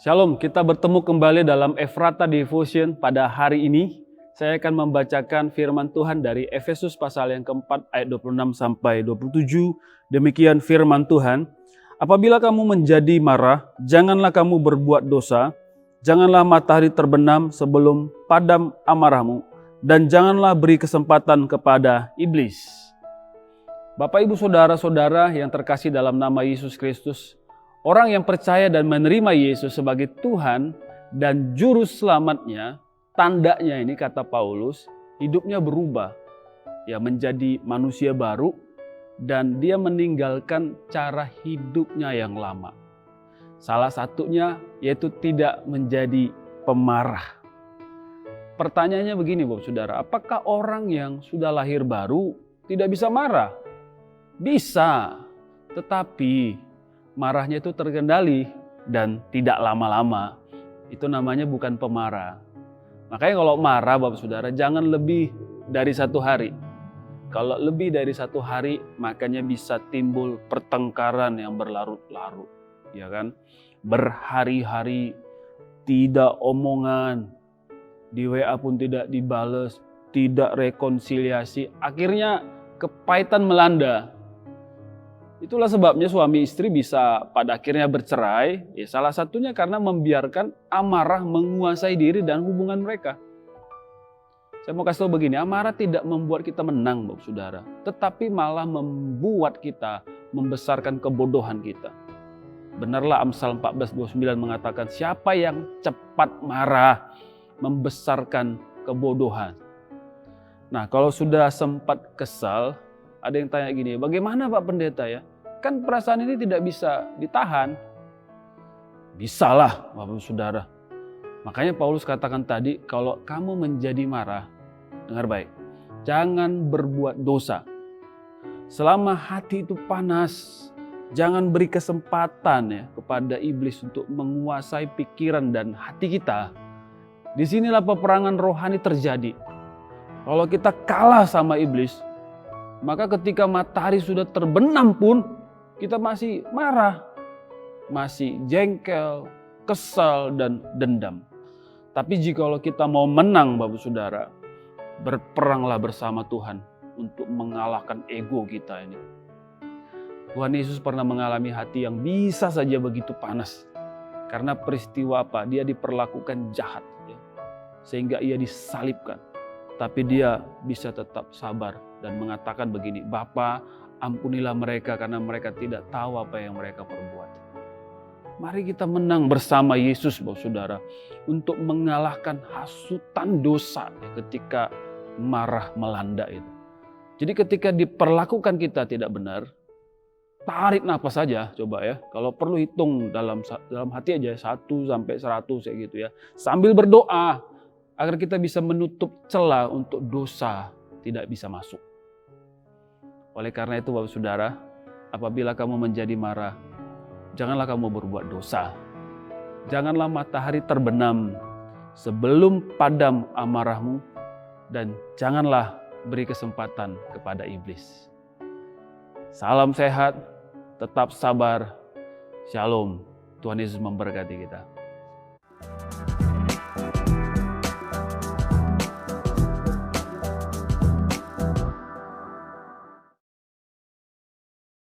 Shalom, kita bertemu kembali dalam Efrata Devotion pada hari ini. Saya akan membacakan firman Tuhan dari Efesus pasal yang keempat ayat 26 sampai 27. Demikian firman Tuhan. Apabila kamu menjadi marah, janganlah kamu berbuat dosa, janganlah matahari terbenam sebelum padam amarahmu, dan janganlah beri kesempatan kepada iblis. Bapak, Ibu, Saudara-saudara yang terkasih dalam nama Yesus Kristus, orang yang percaya dan menerima Yesus sebagai Tuhan dan Juru Selamatnya, tandanya ini kata Paulus, hidupnya berubah, ya menjadi manusia baru dan dia meninggalkan cara hidupnya yang lama. Salah satunya yaitu tidak menjadi pemarah. Pertanyaannya begini, Bapak Saudara, apakah orang yang sudah lahir baru tidak bisa marah? Bisa, tetapi marahnya itu terkendali dan tidak lama-lama. Itu namanya bukan pemarah. Makanya kalau marah Bapak Saudara jangan lebih dari 1 hari. Kalau lebih dari 1 hari makanya bisa timbul pertengkaran yang berlarut-larut. Ya kan? Berhari-hari tidak omongan. Di WA pun tidak dibales, tidak rekonsiliasi. Akhirnya kepahitan melanda. Itulah sebabnya suami istri bisa pada akhirnya bercerai. Ya, salah satunya karena membiarkan amarah menguasai diri dan hubungan mereka. Saya mau kasih tahu begini, amarah tidak membuat kita menang, Bapak Saudara. Tetapi malah membuat kita membesarkan kebodohan kita. Benarlah Amsal 14:29 mengatakan, siapa yang cepat marah membesarkan kebodohan. Nah, kalau sudah sempat kesal, ada yang tanya gini, bagaimana Pak Pendeta ya? Kan perasaan ini tidak bisa ditahan. Bisalah Bapak Saudara. Makanya Paulus katakan tadi, kalau kamu menjadi marah, dengar baik, jangan berbuat dosa. Selama hati itu panas, jangan beri kesempatan ya kepada iblis untuk menguasai pikiran dan hati kita. Disinilah peperangan rohani terjadi. Kalau kita kalah sama iblis, maka ketika matahari sudah terbenam pun kita masih marah, masih jengkel, kesal, dan dendam. Tapi jikalau kita mau menang Bapak Saudara, berperanglah bersama Tuhan untuk mengalahkan ego kita ini. Tuhan Yesus pernah mengalami hati yang bisa saja begitu panas. Karena peristiwa apa? Dia diperlakukan jahat, ya, sehingga ia disalibkan. Tapi dia bisa tetap sabar dan mengatakan begini, Bapa, ampunilah mereka karena mereka tidak tahu apa yang mereka perbuat. Mari kita menang bersama Yesus, Bapak Saudara, untuk mengalahkan hasutan dosa ketika marah melanda itu. Jadi ketika diperlakukan kita tidak benar, tarik napas saja coba ya. Kalau perlu hitung dalam hati aja 1 sampai 100 kayak gitu ya. Sambil berdoa agar kita bisa menutup celah untuk dosa tidak bisa masuk. Oleh karena itu Bapak Saudara, apabila kamu menjadi marah, janganlah kamu berbuat dosa. Janganlah matahari terbenam sebelum padam amarahmu, dan janganlah beri kesempatan kepada iblis. Salam sehat, tetap sabar. Shalom. Tuhan Yesus memberkati kita.